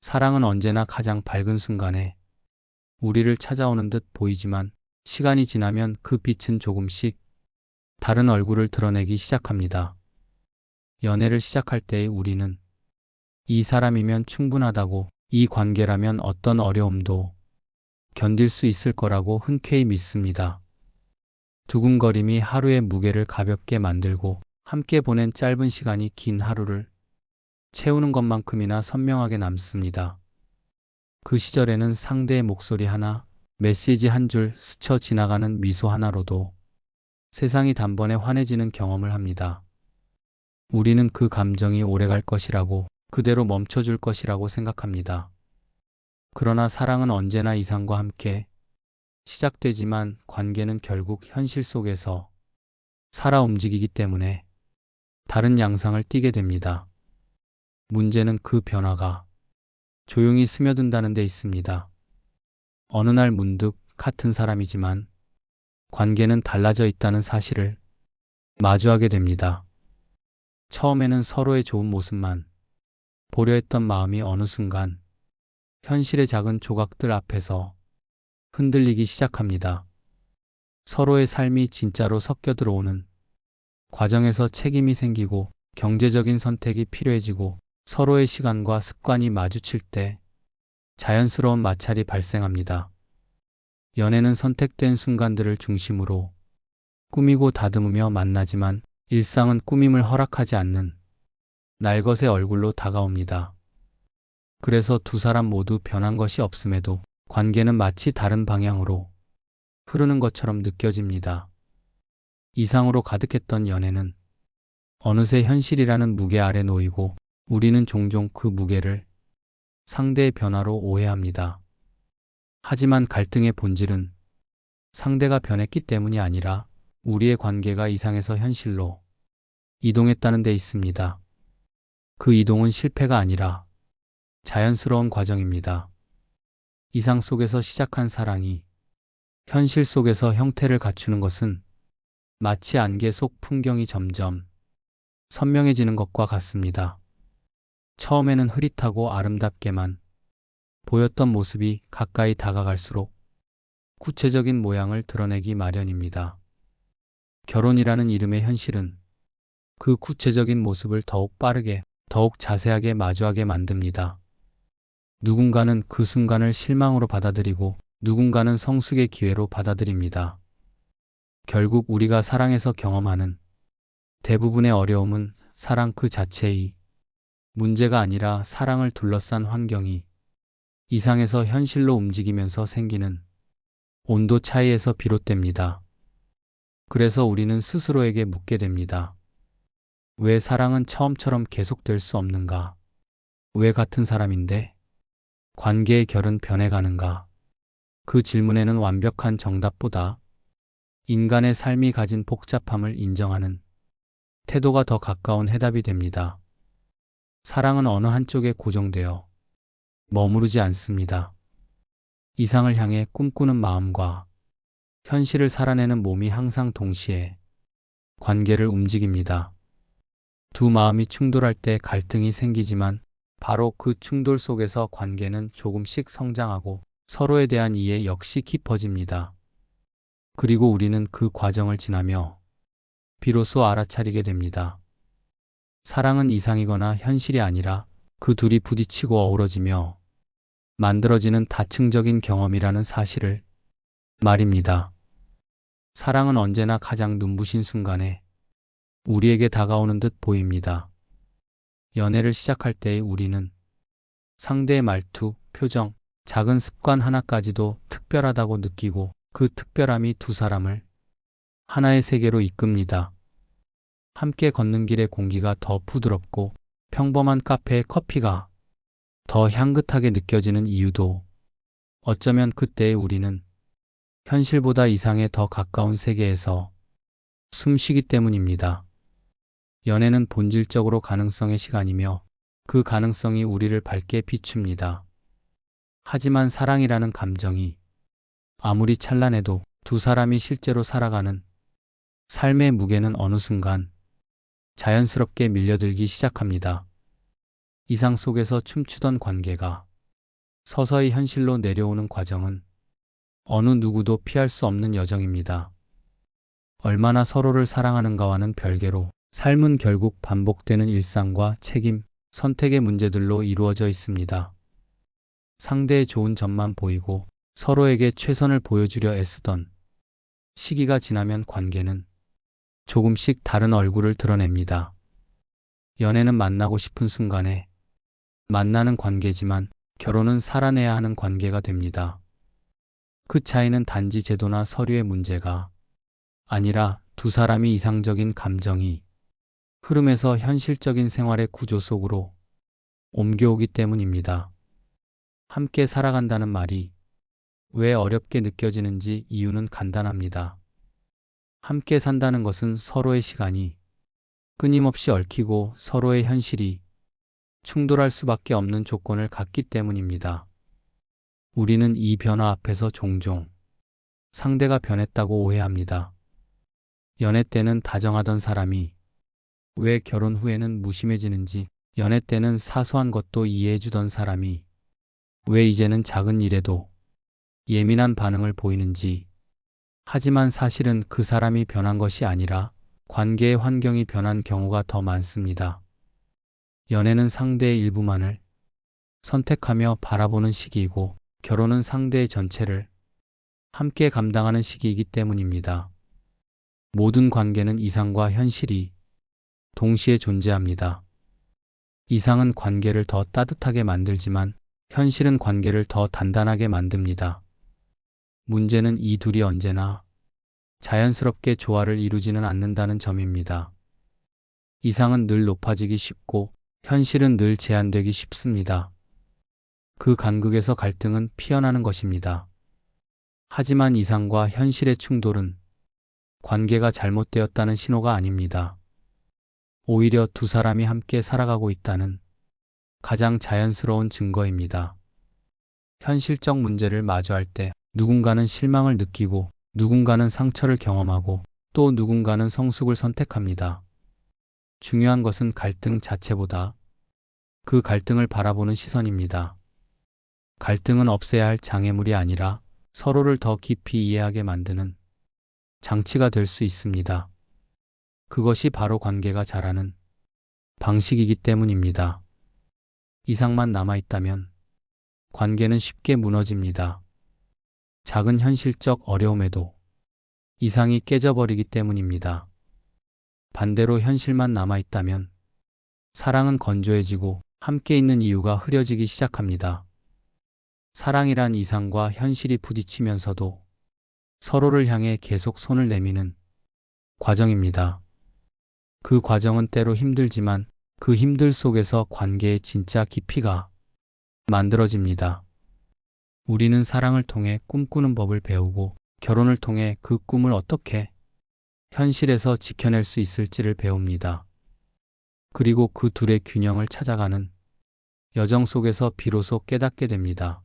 사랑은 언제나 가장 밝은 순간에 우리를 찾아오는 듯 보이지만 시간이 지나면 그 빛은 조금씩 다른 얼굴을 드러내기 시작합니다. 연애를 시작할 때의 우리는 이 사람이면 충분하다고, 이 관계라면 어떤 어려움도 견딜 수 있을 거라고 흔쾌히 믿습니다. 두근거림이 하루의 무게를 가볍게 만들고 함께 보낸 짧은 시간이 긴 하루를 채우는 것만큼이나 선명하게 남습니다. 그 시절에는 상대의 목소리 하나, 메시지 한 줄, 스쳐 지나가는 미소 하나로도 세상이 단번에 환해지는 경험을 합니다. 우리는 그 감정이 오래갈 것이라고, 그대로 멈춰줄 것이라고 생각합니다. 그러나 사랑은 언제나 이상과 함께 시작되지만 관계는 결국 현실 속에서 살아 움직이기 때문에 다른 양상을 띠게 됩니다. 문제는 그 변화가 조용히 스며든다는 데 있습니다. 어느 날 문득 같은 사람이지만 관계는 달라져 있다는 사실을 마주하게 됩니다. 처음에는 서로의 좋은 모습만 보려 했던 마음이 어느 순간 현실의 작은 조각들 앞에서 흔들리기 시작합니다. 서로의 삶이 진짜로 섞여 들어오는 과정에서 책임이 생기고 경제적인 선택이 필요해지고 서로의 시간과 습관이 마주칠 때 자연스러운 마찰이 발생합니다. 연애는 선택된 순간들을 중심으로 꾸미고 다듬으며 만나지만 일상은 꾸밈을 허락하지 않는 날것의 얼굴로 다가옵니다. 그래서 두 사람 모두 변한 것이 없음에도 관계는 마치 다른 방향으로 흐르는 것처럼 느껴집니다. 이상으로 가득했던 연애는 어느새 현실이라는 무게 아래 놓이고 우리는 종종 그 무게를 상대의 변화로 오해합니다. 하지만 갈등의 본질은 상대가 변했기 때문이 아니라 우리의 관계가 이상해서 현실로 이동했다는 데 있습니다. 그 이동은 실패가 아니라 자연스러운 과정입니다. 이상 속에서 시작한 사랑이 현실 속에서 형태를 갖추는 것은 마치 안개 속 풍경이 점점 선명해지는 것과 같습니다. 처음에는 흐릿하고 아름답게만 보였던 모습이 가까이 다가갈수록 구체적인 모양을 드러내기 마련입니다. 결혼이라는 이름의 현실은 그 구체적인 모습을 더욱 빠르게, 더욱 자세하게 마주하게 만듭니다. 누군가는 그 순간을 실망으로 받아들이고 누군가는 성숙의 기회로 받아들입니다. 결국 우리가 사랑에서 경험하는 대부분의 어려움은 사랑 그 자체의 문제가 아니라 사랑을 둘러싼 환경이 이상에서 현실로 움직이면서 생기는 온도 차이에서 비롯됩니다. 그래서 우리는 스스로에게 묻게 됩니다. 왜 사랑은 처음처럼 계속될 수 없는가? 왜 같은 사람인데 관계의 결은 변해가는가? 그 질문에는 완벽한 정답보다 인간의 삶이 가진 복잡함을 인정하는 태도가 더 가까운 해답이 됩니다. 사랑은 어느 한쪽에 고정되어 머무르지 않습니다. 이상을 향해 꿈꾸는 마음과 현실을 살아내는 몸이 항상 동시에 관계를 움직입니다. 두 마음이 충돌할 때 갈등이 생기지만 바로 그 충돌 속에서 관계는 조금씩 성장하고 서로에 대한 이해 역시 깊어집니다. 그리고 우리는 그 과정을 지나며 비로소 알아차리게 됩니다. 사랑은 이상이거나 현실이 아니라 그 둘이 부딪히고 어우러지며 만들어지는 다층적인 경험이라는 사실을 말입니다. 사랑은 언제나 가장 눈부신 순간에 우리에게 다가오는 듯 보입니다. 연애를 시작할 때의 우리는 상대의 말투, 표정, 작은 습관 하나까지도 특별하다고 느끼고 그 특별함이 두 사람을 하나의 세계로 이끕니다. 함께 걷는 길의 공기가 더 부드럽고 평범한 카페의 커피가 더 향긋하게 느껴지는 이유도 어쩌면 그때의 우리는 현실보다 이상에 더 가까운 세계에서 숨쉬기 때문입니다. 연애는 본질적으로 가능성의 시간이며 그 가능성이 우리를 밝게 비춥니다. 하지만 사랑이라는 감정이 아무리 찬란해도 두 사람이 실제로 살아가는 삶의 무게는 어느 순간 자연스럽게 밀려들기 시작합니다. 이상 속에서 춤추던 관계가 서서히 현실로 내려오는 과정은 어느 누구도 피할 수 없는 여정입니다. 얼마나 서로를 사랑하는가와는 별개로 삶은 결국 반복되는 일상과 책임, 선택의 문제들로 이루어져 있습니다. 상대의 좋은 점만 보이고 서로에게 최선을 보여주려 애쓰던 시기가 지나면 관계는 조금씩 다른 얼굴을 드러냅니다. 연애는 만나고 싶은 순간에 만나는 관계지만 결혼은 살아내야 하는 관계가 됩니다. 그 차이는 단지 제도나 서류의 문제가 아니라 두 사람이 이상적인 감정이 흐름에서 현실적인 생활의 구조 속으로 옮겨오기 때문입니다. 함께 살아간다는 말이 왜 어렵게 느껴지는지 이유는 간단합니다. 함께 산다는 것은 서로의 시간이 끊임없이 얽히고 서로의 현실이 충돌할 수밖에 없는 조건을 갖기 때문입니다. 우리는 이 변화 앞에서 종종 상대가 변했다고 오해합니다. 연애 때는 다정하던 사람이 왜 결혼 후에는 무심해지는지, 연애 때는 사소한 것도 이해해주던 사람이 왜 이제는 작은 일에도 예민한 반응을 보이는지. 하지만 사실은 그 사람이 변한 것이 아니라 관계의 환경이 변한 경우가 더 많습니다. 연애는 상대의 일부만을 선택하며 바라보는 시기이고 결혼은 상대의 전체를 함께 감당하는 시기이기 때문입니다. 모든 관계는 이상과 현실이 동시에 존재합니다. 이상은 관계를 더 따뜻하게 만들지만 현실은 관계를 더 단단하게 만듭니다. 문제는 이 둘이 언제나 자연스럽게 조화를 이루지는 않는다는 점입니다. 이상은 늘 높아지기 쉽고 현실은 늘 제한되기 쉽습니다. 그 간극에서 갈등은 피어나는 것입니다. 하지만 이상과 현실의 충돌은 관계가 잘못되었다는 신호가 아닙니다. 오히려 두 사람이 함께 살아가고 있다는 가장 자연스러운 증거입니다. 현실적 문제를 마주할 때 누군가는 실망을 느끼고 누군가는 상처를 경험하고 또 누군가는 성숙을 선택합니다. 중요한 것은 갈등 자체보다 그 갈등을 바라보는 시선입니다. 갈등은 없애야 할 장애물이 아니라 서로를 더 깊이 이해하게 만드는 장치가 될 수 있습니다. 그것이 바로 관계가 자라는 방식이기 때문입니다. 이상만 남아있다면 관계는 쉽게 무너집니다. 작은 현실적 어려움에도 이상이 깨져버리기 때문입니다. 반대로 현실만 남아있다면 사랑은 건조해지고 함께 있는 이유가 흐려지기 시작합니다. 사랑이란 이상과 현실이 부딪히면서도 서로를 향해 계속 손을 내미는 과정입니다. 그 과정은 때로 힘들지만 그 힘들 속에서 관계의 진짜 깊이가 만들어집니다. 우리는 사랑을 통해 꿈꾸는 법을 배우고 결혼을 통해 그 꿈을 어떻게 현실에서 지켜낼 수 있을지를 배웁니다. 그리고 그 둘의 균형을 찾아가는 여정 속에서 비로소 깨닫게 됩니다.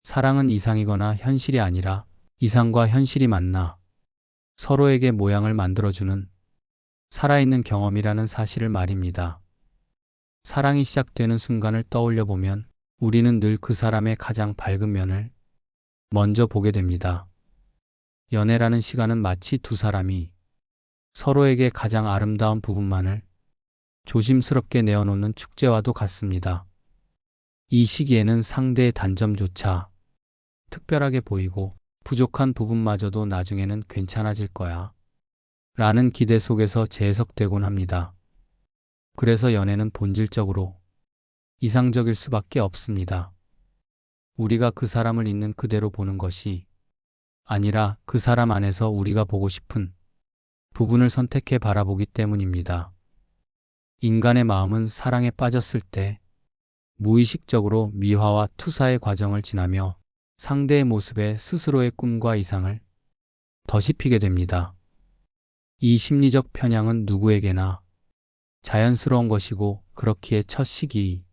사랑은 이상이거나 현실이 아니라 이상과 현실이 만나 서로에게 모양을 만들어주는 살아있는 경험이라는 사실을 말입니다. 사랑이 시작되는 순간을 떠올려 보면 우리는 늘 그 사람의 가장 밝은 면을 먼저 보게 됩니다. 연애라는 시간은 마치 두 사람이 서로에게 가장 아름다운 부분만을 조심스럽게 내어놓는 축제와도 같습니다. 이 시기에는 상대의 단점조차 특별하게 보이고 부족한 부분마저도 나중에는 괜찮아질 거야 라는 기대 속에서 재해석되곤 합니다. 그래서 연애는 본질적으로 이상적일 수밖에 없습니다. 우리가 그 사람을 있는 그대로 보는 것이 아니라 그 사람 안에서 우리가 보고 싶은 부분을 선택해 바라보기 때문입니다. 인간의 마음은 사랑에 빠졌을 때 무의식적으로 미화와 투사의 과정을 지나며 상대의 모습에 스스로의 꿈과 이상을 덧입히게 됩니다. 이 심리적 편향은 누구에게나 자연스러운 것이고 그렇기에 첫 시기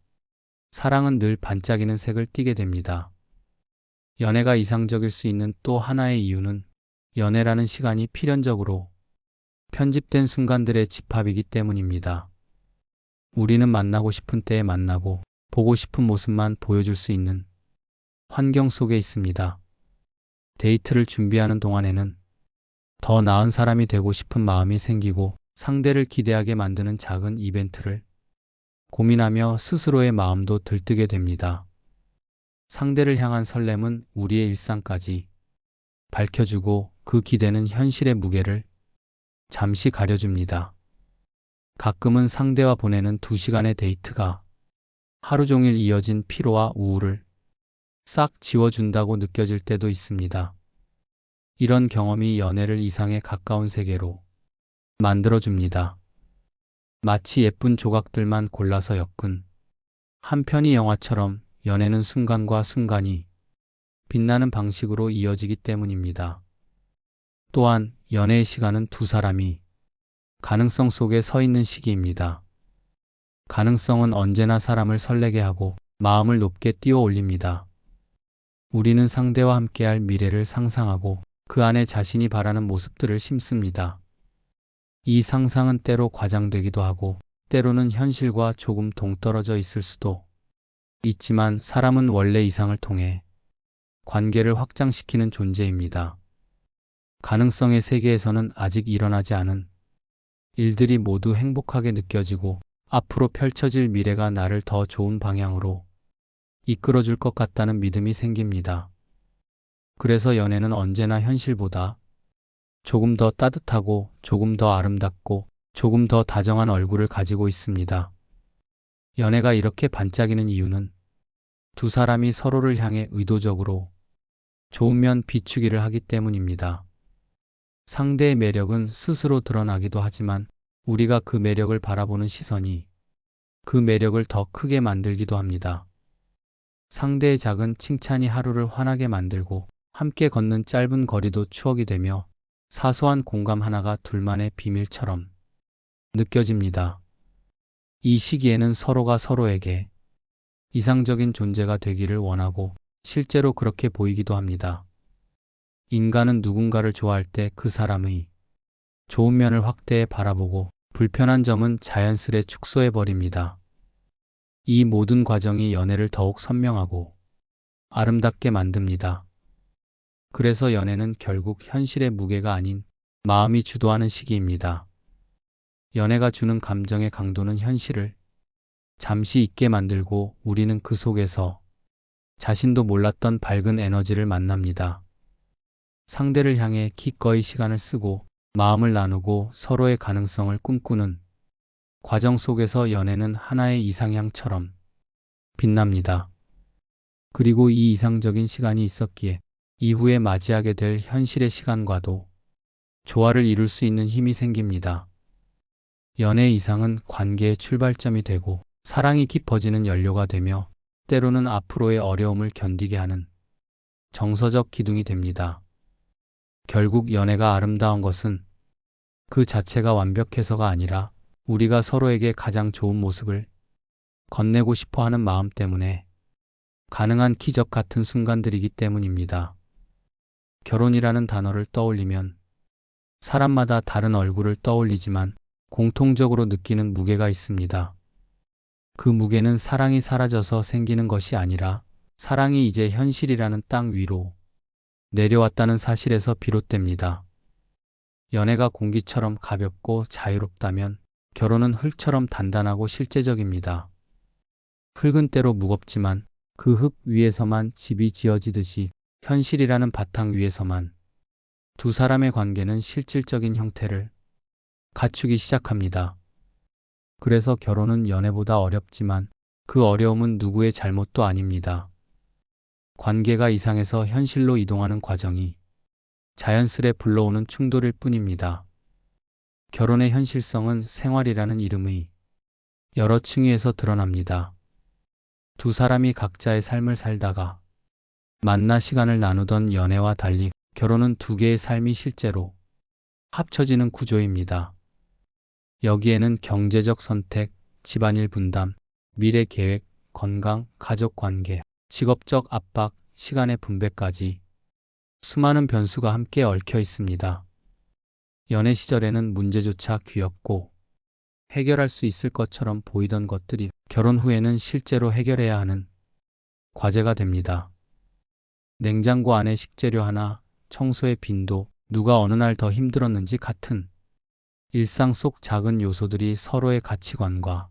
사랑은 늘 반짝이는 색을 띠게 됩니다. 연애가 이상적일 수 있는 또 하나의 이유는 연애라는 시간이 필연적으로 편집된 순간들의 집합이기 때문입니다. 우리는 만나고 싶은 때에 만나고 보고 싶은 모습만 보여줄 수 있는 환경 속에 있습니다. 데이트를 준비하는 동안에는 더 나은 사람이 되고 싶은 마음이 생기고 상대를 기대하게 만드는 작은 이벤트를 고민하며 스스로의 마음도 들뜨게 됩니다. 상대를 향한 설렘은 우리의 일상까지 밝혀주고 그 기대는 현실의 무게를 잠시 가려줍니다. 가끔은 상대와 보내는 2시간의 데이트가 하루 종일 이어진 피로와 우울을 싹 지워준다고 느껴질 때도 있습니다. 이런 경험이 연애를 이상에 가까운 세계로 만들어줍니다. 마치 예쁜 조각들만 골라서 엮은 한 편의 영화처럼 연애는 순간과 순간이 빛나는 방식으로 이어지기 때문입니다. 또한 연애의 시간은 두 사람이 가능성 속에 서 있는 시기입니다. 가능성은 언제나 사람을 설레게 하고 마음을 높게 띄워 올립니다. 우리는 상대와 함께할 미래를 상상하고 그 안에 자신이 바라는 모습들을 심습니다. 이 상상은 때로 과장되기도 하고 때로는 현실과 조금 동떨어져 있을 수도 있지만 사람은 원래 이상을 통해 관계를 확장시키는 존재입니다. 가능성의 세계에서는 아직 일어나지 않은 일들이 모두 행복하게 느껴지고 앞으로 펼쳐질 미래가 나를 더 좋은 방향으로 이끌어줄 것 같다는 믿음이 생깁니다. 그래서 연애는 언제나 현실보다 조금 더 따뜻하고 조금 더 아름답고 조금 더 다정한 얼굴을 가지고 있습니다. 연애가 이렇게 반짝이는 이유는 두 사람이 서로를 향해 의도적으로 좋은 면 비추기를 하기 때문입니다. 상대의 매력은 스스로 드러나기도 하지만 우리가 그 매력을 바라보는 시선이 그 매력을 더 크게 만들기도 합니다. 상대의 작은 칭찬이 하루를 환하게 만들고 함께 걷는 짧은 거리도 추억이 되며 사소한 공감 하나가 둘만의 비밀처럼 느껴집니다. 이 시기에는 서로가 서로에게 이상적인 존재가 되기를 원하고 실제로 그렇게 보이기도 합니다. 인간은 누군가를 좋아할 때 그 사람의 좋은 면을 확대해 바라보고 불편한 점은 자연스레 축소해 버립니다. 이 모든 과정이 연애를 더욱 선명하고 아름답게 만듭니다. 그래서 연애는 결국 현실의 무게가 아닌 마음이 주도하는 시기입니다. 연애가 주는 감정의 강도는 현실을 잠시 잊게 만들고 우리는 그 속에서 자신도 몰랐던 밝은 에너지를 만납니다. 상대를 향해 기꺼이 시간을 쓰고 마음을 나누고 서로의 가능성을 꿈꾸는 과정 속에서 연애는 하나의 이상향처럼 빛납니다. 그리고 이 이상적인 시간이 있었기에 이후에 맞이하게 될 현실의 시간과도 조화를 이룰 수 있는 힘이 생깁니다. 연애 이상은 관계의 출발점이 되고 사랑이 깊어지는 연료가 되며 때로는 앞으로의 어려움을 견디게 하는 정서적 기둥이 됩니다. 결국 연애가 아름다운 것은 그 자체가 완벽해서가 아니라 우리가 서로에게 가장 좋은 모습을 건네고 싶어 하는 마음 때문에 가능한 기적 같은 순간들이기 때문입니다. 결혼이라는 단어를 떠올리면 사람마다 다른 얼굴을 떠올리지만 공통적으로 느끼는 무게가 있습니다. 그 무게는 사랑이 사라져서 생기는 것이 아니라 사랑이 이제 현실이라는 땅 위로 내려왔다는 사실에서 비롯됩니다. 연애가 공기처럼 가볍고 자유롭다면 결혼은 흙처럼 단단하고 실제적입니다. 흙은 때로 무겁지만 그 흙 위에서만 집이 지어지듯이 현실이라는 바탕 위에서만 두 사람의 관계는 실질적인 형태를 갖추기 시작합니다. 그래서 결혼은 연애보다 어렵지만 그 어려움은 누구의 잘못도 아닙니다. 관계가 이상에서 현실로 이동하는 과정이 자연스레 불러오는 충돌일 뿐입니다. 결혼의 현실성은 생활이라는 이름의 여러 층위에서 드러납니다. 두 사람이 각자의 삶을 살다가 만나 시간을 나누던 연애와 달리 결혼은 두 개의 삶이 실제로 합쳐지는 구조입니다. 여기에는 경제적 선택, 집안일 분담, 미래 계획, 건강, 가족 관계, 직업적 압박, 시간의 분배까지 수많은 변수가 함께 얽혀 있습니다. 연애 시절에는 문제조차 귀엽고 해결할 수 있을 것처럼 보이던 것들이 결혼 후에는 실제로 해결해야 하는 과제가 됩니다. 냉장고 안에 식재료 하나, 청소의 빈도, 누가 어느 날 더 힘들었는지 같은 일상 속 작은 요소들이 서로의 가치관과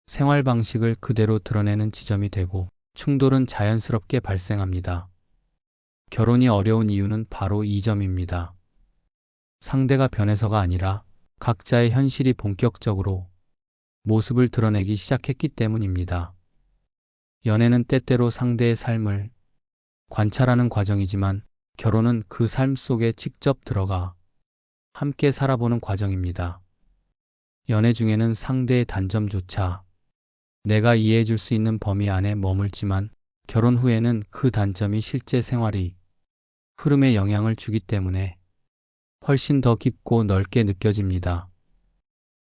생활 방식을 그대로 드러내는 지점이 되고 충돌은 자연스럽게 발생합니다. 결혼이 어려운 이유는 바로 이 점입니다. 상대가 변해서가 아니라 각자의 현실이 본격적으로 모습을 드러내기 시작했기 때문입니다. 연애는 때때로 상대의 삶을 관찰하는 과정이지만 결혼은 그 삶 속에 직접 들어가 함께 살아보는 과정입니다. 연애 중에는 상대의 단점조차 내가 이해해 줄 수 있는 범위 안에 머물지만 결혼 후에는 그 단점이 실제 생활이 흐름에 영향을 주기 때문에 훨씬 더 깊고 넓게 느껴집니다.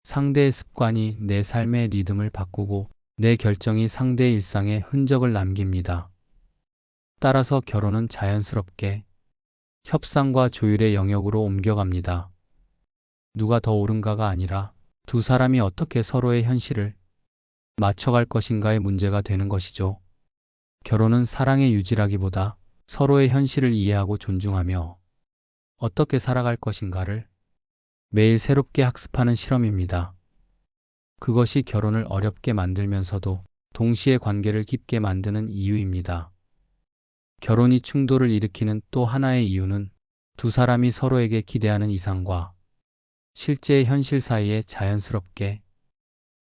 상대의 습관이 내 삶의 리듬을 바꾸고 내 결정이 상대의 일상에 흔적을 남깁니다. 따라서 결혼은 자연스럽게 협상과 조율의 영역으로 옮겨갑니다. 누가 더 옳은가가 아니라 두 사람이 어떻게 서로의 현실을 맞춰갈 것인가의 문제가 되는 것이죠. 결혼은 사랑의 유지라기보다 서로의 현실을 이해하고 존중하며 어떻게 살아갈 것인가를 매일 새롭게 학습하는 실험입니다. 그것이 결혼을 어렵게 만들면서도 동시에 관계를 깊게 만드는 이유입니다. 결혼이 충돌을 일으키는 또 하나의 이유는 두 사람이 서로에게 기대하는 이상과 실제의 현실 사이에 자연스럽게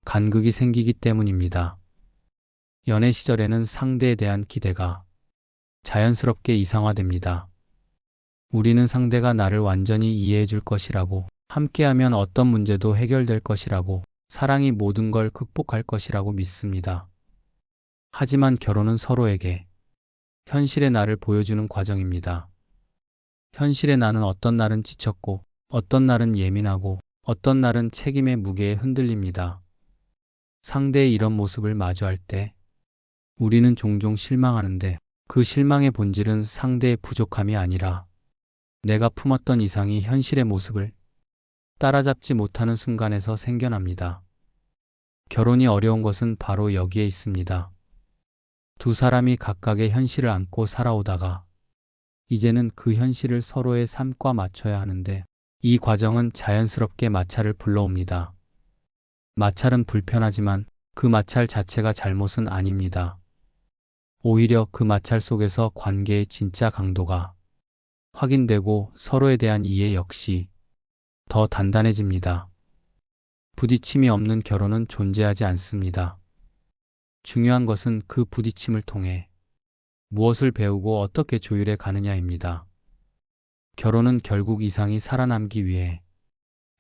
간극이 생기기 때문입니다. 연애 시절에는 상대에 대한 기대가 자연스럽게 이상화됩니다. 우리는 상대가 나를 완전히 이해해 줄 것이라고, 함께하면 어떤 문제도 해결될 것이라고, 사랑이 모든 걸 극복할 것이라고 믿습니다. 하지만 결혼은 서로에게 현실의 나를 보여주는 과정입니다. 현실의 나는 어떤 날은 지쳤고, 어떤 날은 예민하고, 어떤 날은 책임의 무게에 흔들립니다. 상대의 이런 모습을 마주할 때 우리는 종종 실망하는데 그 실망의 본질은 상대의 부족함이 아니라 내가 품었던 이상이 현실의 모습을 따라잡지 못하는 순간에서 생겨납니다. 결혼이 어려운 것은 바로 여기에 있습니다. 두 사람이 각각의 현실을 안고 살아오다가 이제는 그 현실을 서로의 삶과 맞춰야 하는데 이 과정은 자연스럽게 마찰을 불러옵니다. 마찰은 불편하지만 그 마찰 자체가 잘못은 아닙니다. 오히려 그 마찰 속에서 관계의 진짜 강도가 확인되고 서로에 대한 이해 역시 더 단단해집니다. 부딪힘이 없는 결혼은 존재하지 않습니다. 중요한 것은 그 부딪힘을 통해 무엇을 배우고 어떻게 조율해 가느냐입니다. 결혼은 결국 이상이 살아남기 위해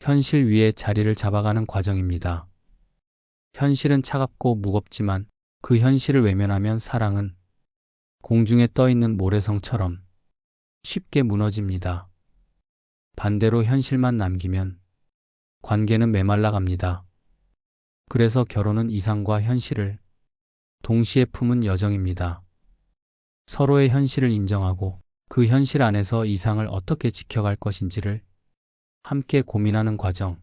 현실 위에 자리를 잡아가는 과정입니다. 현실은 차갑고 무겁지만 그 현실을 외면하면 사랑은 공중에 떠 있는 모래성처럼 쉽게 무너집니다. 반대로 현실만 남기면 관계는 메말라 갑니다. 그래서 결혼은 이상과 현실을 동시에 품은 여정입니다. 서로의 현실을 인정하고 그 현실 안에서 이상을 어떻게 지켜갈 것인지를 함께 고민하는 과정.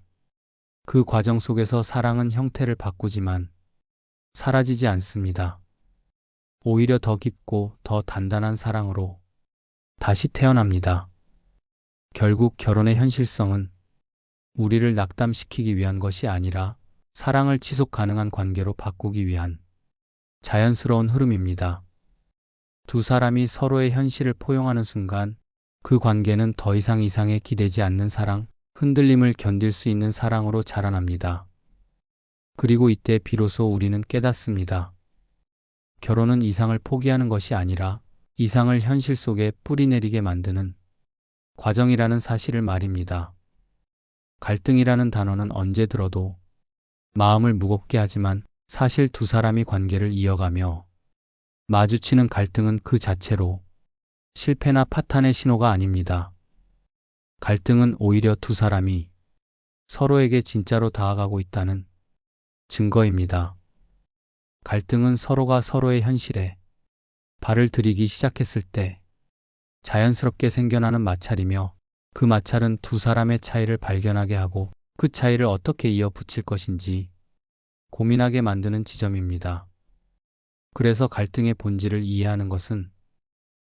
그 과정 속에서 사랑은 형태를 바꾸지만 사라지지 않습니다. 오히려 더 깊고 더 단단한 사랑으로 다시 태어납니다. 결국 결혼의 현실성은 우리를 낙담시키기 위한 것이 아니라 사랑을 지속 가능한 관계로 바꾸기 위한 자연스러운 흐름입니다. 두 사람이 서로의 현실을 포용하는 순간 그 관계는 더 이상 이상에 기대지 않는 사랑, 흔들림을 견딜 수 있는 사랑으로 자라납니다. 그리고 이때 비로소 우리는 깨닫습니다. 결혼은 이상을 포기하는 것이 아니라 이상을 현실 속에 뿌리내리게 만드는 과정이라는 사실을 말입니다. 갈등이라는 단어는 언제 들어도 마음을 무겁게 하지만 사실 두 사람이 관계를 이어가며 마주치는 갈등은 그 자체로 실패나 파탄의 신호가 아닙니다. 갈등은 오히려 두 사람이 서로에게 진짜로 다가가고 있다는 증거입니다. 갈등은 서로가 서로의 현실에 발을 들이기 시작했을 때 자연스럽게 생겨나는 마찰이며 그 마찰은 두 사람의 차이를 발견하게 하고 그 차이를 어떻게 이어붙일 것인지 고민하게 만드는 지점입니다. 그래서 갈등의 본질을 이해하는 것은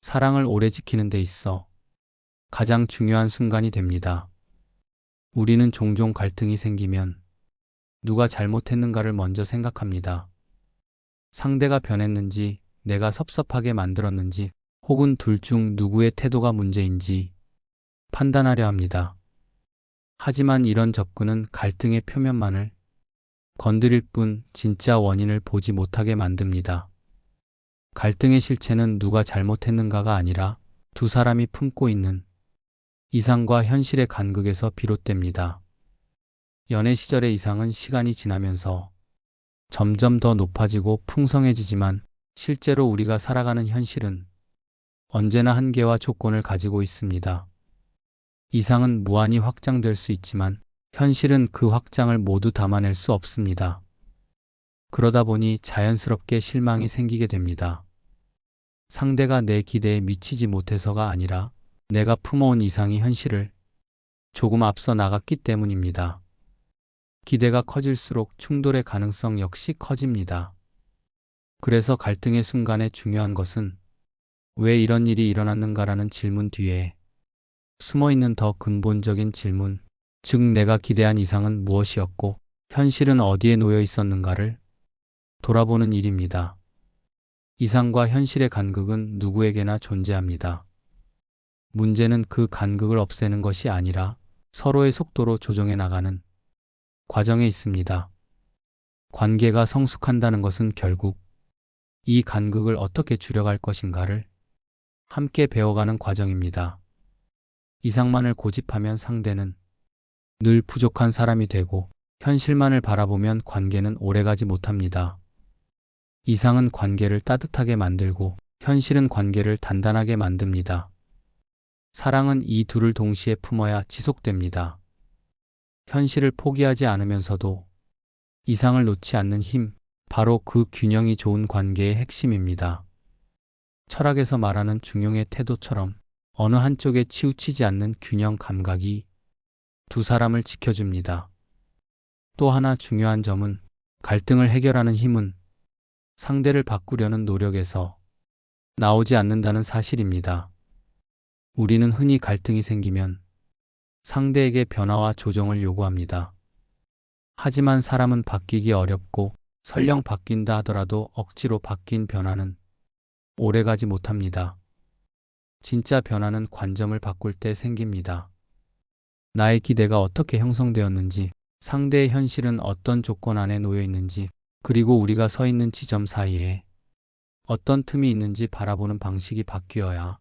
사랑을 오래 지키는 데 있어 가장 중요한 순간이 됩니다. 우리는 종종 갈등이 생기면 누가 잘못했는가를 먼저 생각합니다. 상대가 변했는지, 내가 섭섭하게 만들었는지, 혹은 둘 중 누구의 태도가 문제인지 판단하려 합니다. 하지만 이런 접근은 갈등의 표면만을 건드릴 뿐 진짜 원인을 보지 못하게 만듭니다. 갈등의 실체는 누가 잘못했는가가 아니라 두 사람이 품고 있는 이상과 현실의 간극에서 비롯됩니다. 연애 시절의 이상은 시간이 지나면서 점점 더 높아지고 풍성해지지만 실제로 우리가 살아가는 현실은 언제나 한계와 조건을 가지고 있습니다. 이상은 무한히 확장될 수 있지만 현실은 그 확장을 모두 담아낼 수 없습니다. 그러다 보니 자연스럽게 실망이 생기게 됩니다. 상대가 내 기대에 미치지 못해서가 아니라 내가 품어온 이상이 현실을 조금 앞서 나갔기 때문입니다. 기대가 커질수록 충돌의 가능성 역시 커집니다. 그래서 갈등의 순간에 중요한 것은 왜 이런 일이 일어났는가라는 질문 뒤에 숨어있는 더 근본적인 질문, 즉 내가 기대한 이상은 무엇이었고 현실은 어디에 놓여 있었는가를 돌아보는 일입니다. 이상과 현실의 간극은 누구에게나 존재합니다. 문제는 그 간극을 없애는 것이 아니라 서로의 속도로 조정해 나가는 과정에 있습니다. 관계가 성숙한다는 것은 결국 이 간극을 어떻게 줄여갈 것인가를 함께 배워가는 과정입니다. 이상만을 고집하면 상대는 늘 부족한 사람이 되고 현실만을 바라보면 관계는 오래가지 못합니다. 이상은 관계를 따뜻하게 만들고 현실은 관계를 단단하게 만듭니다. 사랑은 이 둘을 동시에 품어야 지속됩니다. 현실을 포기하지 않으면서도 이상을 놓지 않는 힘, 바로 그 균형이 좋은 관계의 핵심입니다. 철학에서 말하는 중용의 태도처럼 어느 한쪽에 치우치지 않는 균형 감각이 두 사람을 지켜줍니다. 또 하나 중요한 점은 갈등을 해결하는 힘은 상대를 바꾸려는 노력에서 나오지 않는다는 사실입니다. 우리는 흔히 갈등이 생기면 상대에게 변화와 조정을 요구합니다. 하지만 사람은 바뀌기 어렵고 설령 바뀐다 하더라도 억지로 바뀐 변화는 오래가지 못합니다. 진짜 변화는 관점을 바꿀 때 생깁니다. 나의 기대가 어떻게 형성되었는지, 상대의 현실은 어떤 조건 안에 놓여 있는지, 그리고 우리가 서 있는 지점 사이에 어떤 틈이 있는지 바라보는 방식이 바뀌어야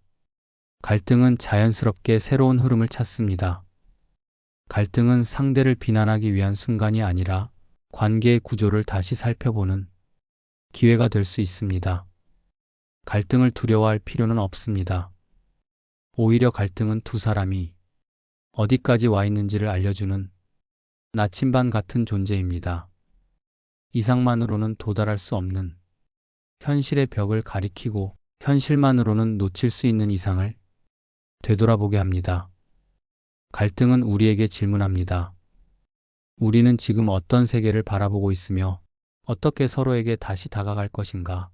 갈등은 자연스럽게 새로운 흐름을 찾습니다. 갈등은 상대를 비난하기 위한 순간이 아니라 관계의 구조를 다시 살펴보는 기회가 될 수 있습니다. 갈등을 두려워할 필요는 없습니다. 오히려 갈등은 두 사람이 어디까지 와 있는지를 알려주는 나침반 같은 존재입니다. 이상만으로는 도달할 수 없는 현실의 벽을 가리키고 현실만으로는 놓칠 수 있는 이상을 되돌아보게 합니다. 갈등은 우리에게 질문합니다. 우리는 지금 어떤 세계를 바라보고 있으며 어떻게 서로에게 다시 다가갈 것인가?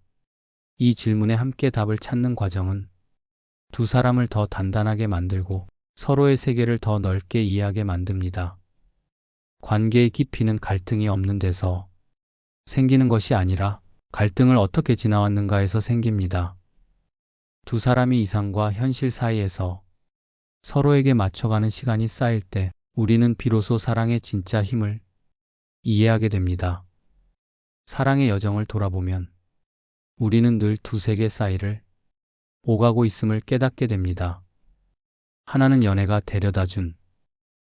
이 질문에 함께 답을 찾는 과정은 두 사람을 더 단단하게 만들고 서로의 세계를 더 넓게 이해하게 만듭니다. 관계의 깊이는 갈등이 없는 데서 생기는 것이 아니라 갈등을 어떻게 지나왔는가에서 생깁니다. 두 사람이 이상과 현실 사이에서 서로에게 맞춰가는 시간이 쌓일 때 우리는 비로소 사랑의 진짜 힘을 이해하게 됩니다. 사랑의 여정을 돌아보면 우리는 늘 두 세계 사이를 오가고 있음을 깨닫게 됩니다. 하나는 연애가 데려다준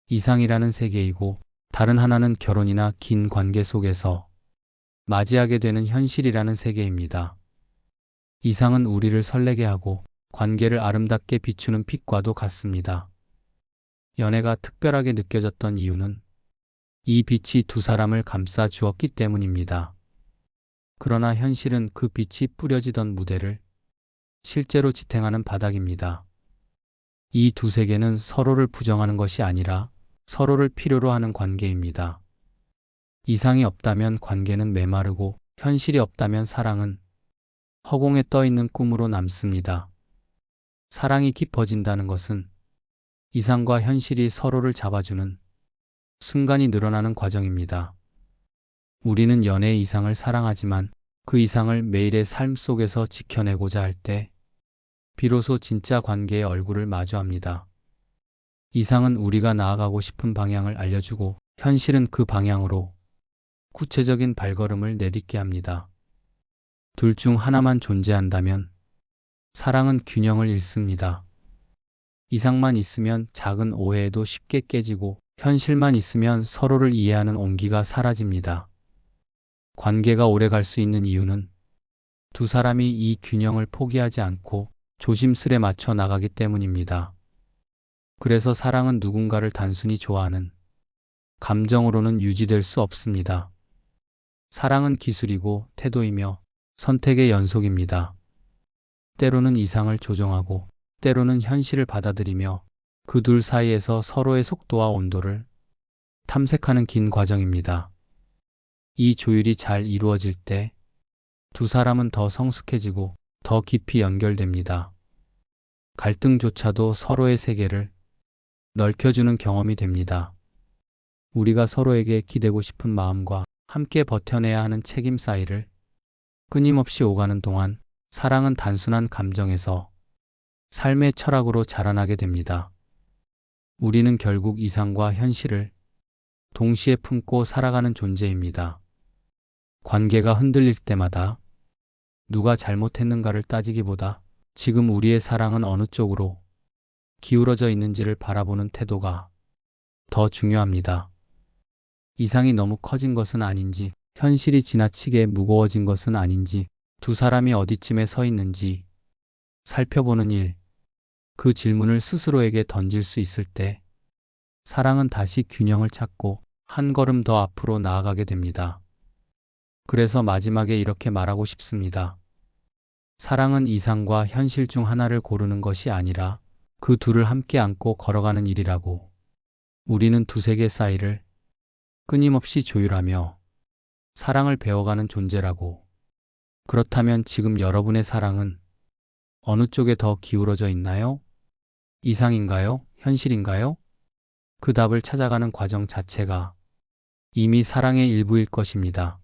이상이라는 세계이고 다른 하나는 결혼이나 긴 관계 속에서 맞이하게 되는 현실이라는 세계입니다. 이상은 우리를 설레게 하고 관계를 아름답게 비추는 빛과도 같습니다. 연애가 특별하게 느껴졌던 이유는 이 빛이 두 사람을 감싸 주었기 때문입니다. 그러나 현실은 그 빛이 뿌려지던 무대를 실제로 지탱하는 바닥입니다. 이 두 세계는 서로를 부정하는 것이 아니라 서로를 필요로 하는 관계입니다. 이상이 없다면 관계는 메마르고 현실이 없다면 사랑은 허공에 떠 있는 꿈으로 남습니다. 사랑이 깊어진다는 것은 이상과 현실이 서로를 잡아주는 순간이 늘어나는 과정입니다. 우리는 연애의 이상을 사랑하지만 그 이상을 매일의 삶 속에서 지켜내고자 할 때 비로소 진짜 관계의 얼굴을 마주합니다. 이상은 우리가 나아가고 싶은 방향을 알려주고 현실은 그 방향으로 구체적인 발걸음을 내딛게 합니다. 둘 중 하나만 존재한다면 사랑은 균형을 잃습니다. 이상만 있으면 작은 오해에도 쉽게 깨지고 현실만 있으면 서로를 이해하는 온기가 사라집니다. 관계가 오래 갈 수 있는 이유는 두 사람이 이 균형을 포기하지 않고 조심스레 맞춰 나가기 때문입니다. 그래서 사랑은 누군가를 단순히 좋아하는 감정으로는 유지될 수 없습니다. 사랑은 기술이고 태도이며 선택의 연속입니다. 때로는 이상을 조정하고 때로는 현실을 받아들이며 그 둘 사이에서 서로의 속도와 온도를 탐색하는 긴 과정입니다. 이 조율이 잘 이루어질 때 두 사람은 더 성숙해지고 더 깊이 연결됩니다. 갈등조차도 서로의 세계를 넓혀주는 경험이 됩니다. 우리가 서로에게 기대고 싶은 마음과 함께 버텨내야 하는 책임 사이를 끊임없이 오가는 동안 사랑은 단순한 감정에서 삶의 철학으로 자라나게 됩니다. 우리는 결국 이상과 현실을 동시에 품고 살아가는 존재입니다. 관계가 흔들릴 때마다 누가 잘못했는가를 따지기보다 지금 우리의 사랑은 어느 쪽으로 기울어져 있는지를 바라보는 태도가 더 중요합니다. 이상이 너무 커진 것은 아닌지, 현실이 지나치게 무거워진 것은 아닌지, 두 사람이 어디쯤에 서 있는지 살펴보는 일, 그 질문을 스스로에게 던질 수 있을 때 사랑은 다시 균형을 찾고 한 걸음 더 앞으로 나아가게 됩니다. 그래서 마지막에 이렇게 말하고 싶습니다. 사랑은 이상과 현실 중 하나를 고르는 것이 아니라 그 둘을 함께 안고 걸어가는 일이라고. 우리는 두 세계 사이를 끊임없이 조율하며 사랑을 배워가는 존재라고. 그렇다면 지금 여러분의 사랑은 어느 쪽에 더 기울어져 있나요? 이상인가요? 현실인가요? 그 답을 찾아가는 과정 자체가 이미 사랑의 일부일 것입니다.